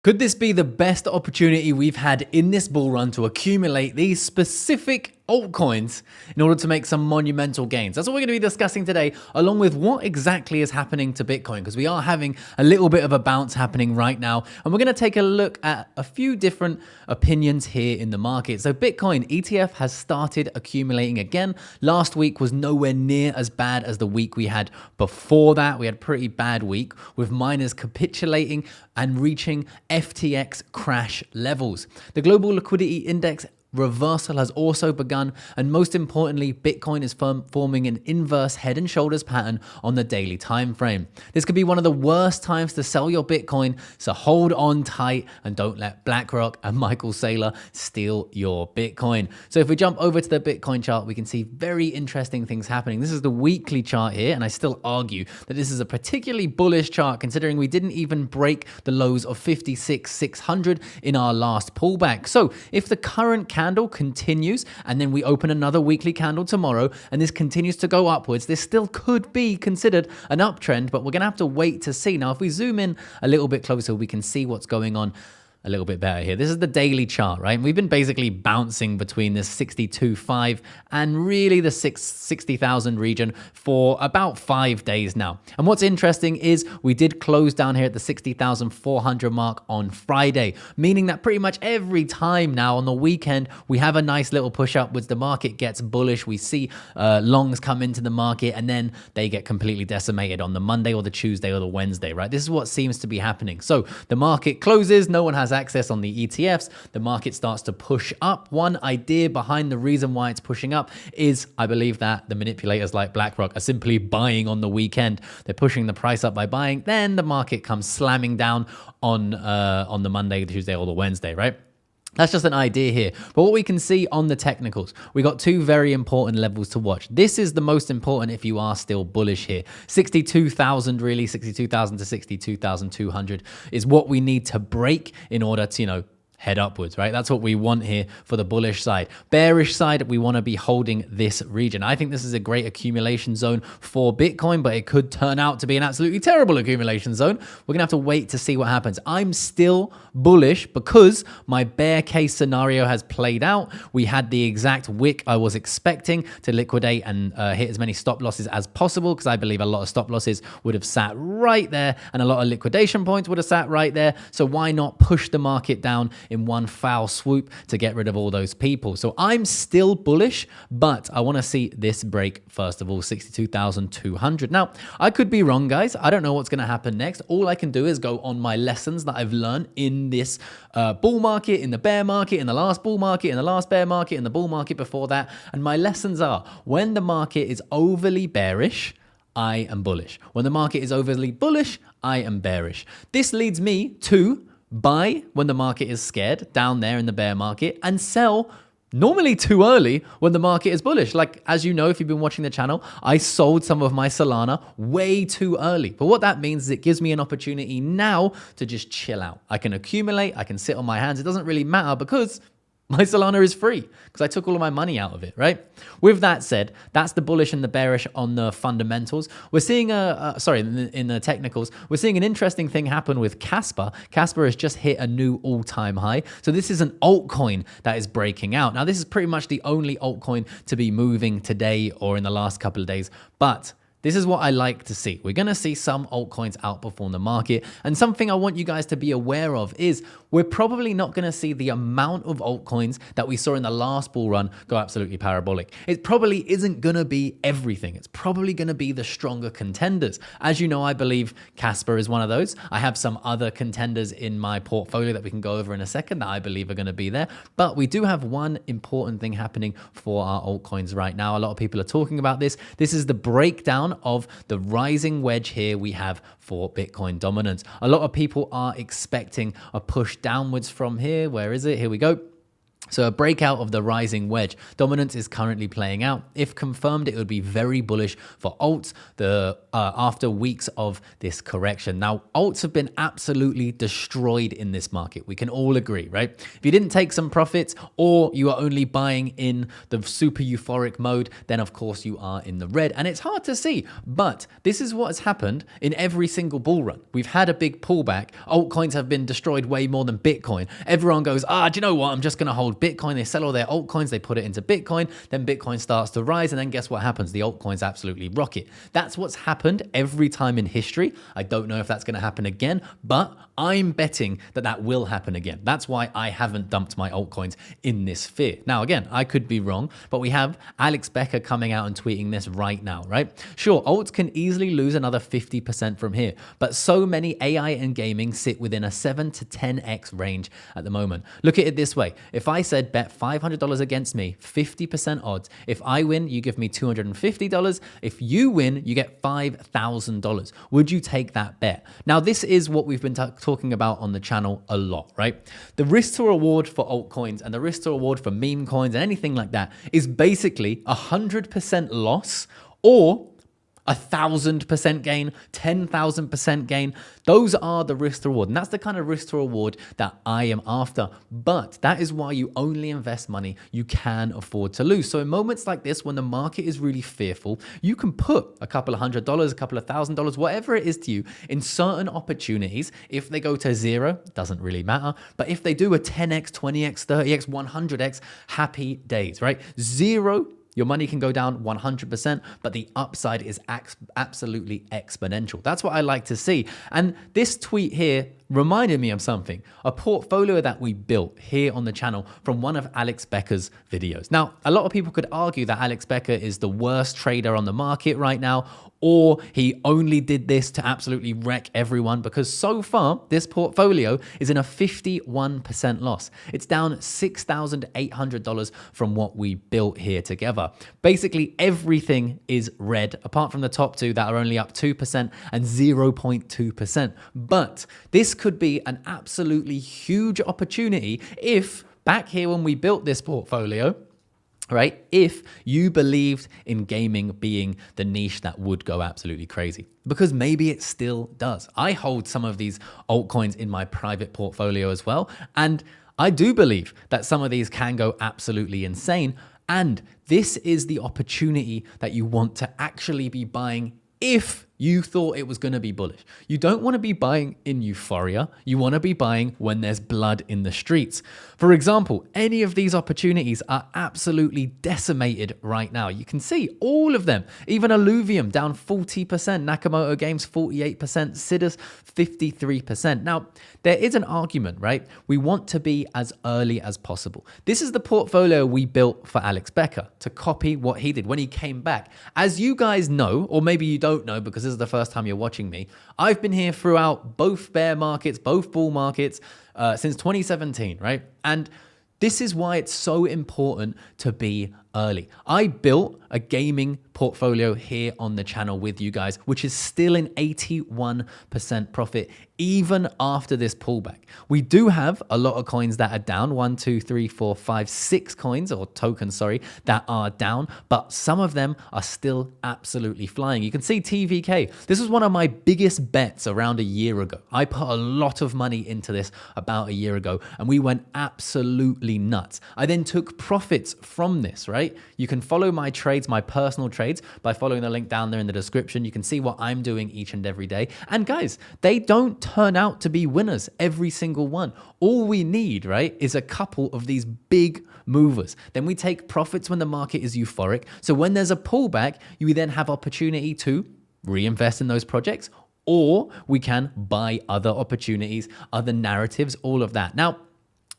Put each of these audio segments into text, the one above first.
Could this be the best opportunity we've had in this bull run to accumulate these specific altcoins in order to make some monumental gains? That's what we're going to be discussing today, along with what exactly is happening to Bitcoin, because we are having a little bit of a bounce happening right now. And we're going to take a look at a few different opinions here in the market. So Bitcoin ETF has started accumulating again. Last week was nowhere near as bad as the week we had before that. We had a pretty bad week with miners capitulating and reaching FTX crash levels. The global liquidity index reversal has also begun, and most importantly, Bitcoin is forming an inverse head and shoulders pattern on the daily time frame. This could be one of the worst times to sell your Bitcoin, so hold on tight and don't let BlackRock and Michael Saylor steal your Bitcoin. So if we jump over to the Bitcoin chart, we can see very interesting things happening. This is the weekly chart here, and I still argue that this is a particularly bullish chart considering we didn't even break the lows of 56,600 in our last pullback. So if the current candle continues and then we open another weekly candle tomorrow and this continues to go upwards, this still could be considered an uptrend, but we're going to have to wait to see. Now, if we zoom in a little bit closer, we can see what's going on a little bit better here. This is the daily chart, right? We've been basically bouncing between this 62.5 and really the 60,000 region for about 5 days now. And what's interesting is we did close down here at the 60,400 mark on Friday, meaning that pretty much every time now on the weekend, we have a nice little push upwards. The market gets bullish. We see longs come into the market and then they get completely decimated on the Monday or the Tuesday or the Wednesday, right? This is what seems to be happening. So the market closes, no one has access on the ETFs, the market starts to push up. One idea behind the reason why it's pushing up is I believe that the manipulators like BlackRock are simply buying on the weekend. They're pushing the price up by buying, then the market comes slamming down on the Monday, the Tuesday, or the Wednesday, right? That's just an idea here. But what we can see on the technicals, we got two very important levels to watch. This is the most important if you are still bullish here. 62,000 really, 62,000 to 62,200 is what we need to break in order to, head upwards, right? That's what we want here for the bullish side. Bearish side, we want to be holding this region. I think this is a great accumulation zone for Bitcoin, but it could turn out to be an absolutely terrible accumulation zone. We're gonna have to wait to see what happens. I'm still bullish because my bear case scenario has played out. We had the exact wick I was expecting to liquidate and hit as many stop losses as possible, because I believe a lot of stop losses would have sat right there and a lot of liquidation points would have sat right there. So why not push the market down in one foul swoop to get rid of all those people? So I'm still bullish, but I want to see this break first of all, 62,200. Now, I could be wrong, guys. I don't know what's going to happen next. All I can do is go on my lessons that I've learned in this bull market, in the bear market, in the last bull market, in the last bear market, in the bull market before that. And my lessons are, when the market is overly bearish, I am bullish. When the market is overly bullish, I am bearish. This leads me to buy when the market is scared down there in the bear market and sell normally too early when the market is bullish. Like, as you know, if you've been watching the channel, I sold some of my Solana way too early. But what that means is it gives me an opportunity now to just chill out. I can accumulate, I can sit on my hands. It doesn't really matter because my Solana is free because I took all of my money out of it, right? With that said, that's the bullish and the bearish on the fundamentals. We're seeing in the technicals, we're seeing an interesting thing happen with KASPA. KASPA has just hit a new all-time high. So this is an altcoin that is breaking out. Now, this is pretty much the only altcoin to be moving today or in the last couple of days, but this is what I like to see. We're going to see some altcoins outperform the market. And something I want you guys to be aware of is we're probably not going to see the amount of altcoins that we saw in the last bull run go absolutely parabolic. It probably isn't going to be everything. It's probably going to be the stronger contenders. As you know, I believe KASPA is one of those. I have some other contenders in my portfolio that we can go over in a second that I believe are going to be there. But we do have one important thing happening for our altcoins right now. A lot of people are talking about this. This is the breakdown of the rising wedge here we have for Bitcoin dominance. A lot of people are expecting a push downwards from here. Where is it? Here we go. So a breakout of the rising wedge dominance is currently playing out. If confirmed, it would be very bullish for alts after weeks of this correction. Now, alts have been absolutely destroyed in this market. We can all agree, right? If you didn't take some profits or you are only buying in the super euphoric mode, then of course you are in the red. And it's hard to see, but this is what has happened in every single bull run. We've had a big pullback. Altcoins have been destroyed way more than Bitcoin. Everyone goes, do you know what? I'm just going to hold Bitcoin. They sell all their altcoins, they put it into Bitcoin, then Bitcoin starts to rise, and then guess what happens? The altcoins absolutely rocket. That's what's happened every time in history. I don't know if that's going to happen again, but I'm betting that that will happen again. That's why I haven't dumped my altcoins in this fear. Now, again, I could be wrong, but we have Alex Becker coming out and tweeting this right now, right? Sure, alts can easily lose another 50% from here, but so many AI and gaming sit within a 7 to 10x range at the moment. Look at it this way. If I said bet $500 against me, 50% odds. If I win, you give me $250. If you win, you get $5,000. Would you take that bet? Now, this is what we've been talking about on the channel a lot, right? The risk to reward for altcoins and the risk to reward for meme coins and anything like that is basically 100% loss or 1,000% gain, 10,000% gain. Those are the risk to reward. And that's the kind of risk to reward that I am after. But that is why you only invest money you can afford to lose. So in moments like this, when the market is really fearful, you can put a couple of $100, a couple of $1,000, whatever it is to you in certain opportunities. If they go to zero, it doesn't really matter. But if they do a 10x, 20x, 30x, 100x, happy days, right? Zero, your money can go down 100%, but the upside is absolutely exponential. That's what I like to see. And this tweet here reminded me of something, a portfolio that we built here on the channel from one of Alex Becker's videos. Now, a lot of people could argue that Alex Becker is the worst trader on the market right now, or he only did this to absolutely wreck everyone, because so far this portfolio is in a 51% loss. It's down $6,800 from what we built here together. Basically everything is red apart from the top two that are only up 2% and 0.2%. But this could be an absolutely huge opportunity if back here when we built this portfolio, right? If you believed in gaming being the niche that would go absolutely crazy, because maybe it still does. I hold some of these altcoins in my private portfolio as well. And I do believe that some of these can go absolutely insane. And this is the opportunity that you want to actually be buying if you thought it was going to be bullish. You don't want to be buying in euphoria. You want to be buying when there's blood in the streets. For example, any of these opportunities are absolutely decimated right now. You can see all of them. Even Alluvium down 40%, Nakamoto Games 48%, Sidus 53%. Now, there is an argument, right? We want to be as early as possible. This is the portfolio we built for Alex Becker to copy what he did when he came back. As you guys know, or maybe you don't know because this is the first time you're watching me, I've been here throughout both bear markets, both bull markets since 2017, right? And this is why it's so important to be early. I built a gaming portfolio here on the channel with you guys, which is still in 81% profit even after this pullback. We do have a lot of coins that are down, 1, 2, 3, 4, 5, 6 coins or tokens, sorry, that are down, but some of them are still absolutely flying. You can see TVK. This was one of my biggest bets around a year ago. I put a lot of money into this about a year ago and we went absolutely nuts. I then took profits from this, right? You can follow my trades, my personal trades, by following the link down there in the description. You can see what I'm doing each and every day. And guys, they don't turn out to be winners, every single one. All we need, right, is a couple of these big movers. Then we take profits when the market is euphoric. So when there's a pullback, you then have opportunity to reinvest in those projects, or we can buy other opportunities, other narratives, all of that. Now,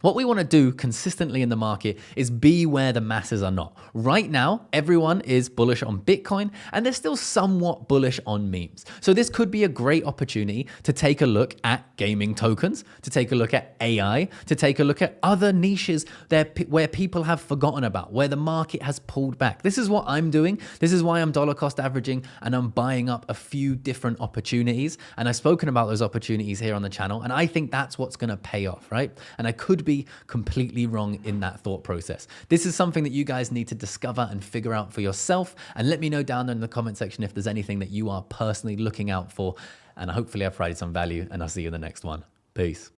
what we want to do consistently in the market is be where the masses are not. Right now, everyone is bullish on Bitcoin and they're still somewhat bullish on memes. So this could be a great opportunity to take a look at gaming tokens, to take a look at AI, to take a look at other niches where people have forgotten about, where the market has pulled back. This is what I'm doing. This is why I'm dollar cost averaging and I'm buying up a few different opportunities. And I've spoken about those opportunities here on the channel. And I think that's what's going to pay off, right? And I could be be completely wrong in that thought process. This is something that you guys need to discover and figure out for yourself. And let me know down there in the comment section if there's anything that you are personally looking out for. And hopefully I've provided some value, and I'll see you in the next one. Peace.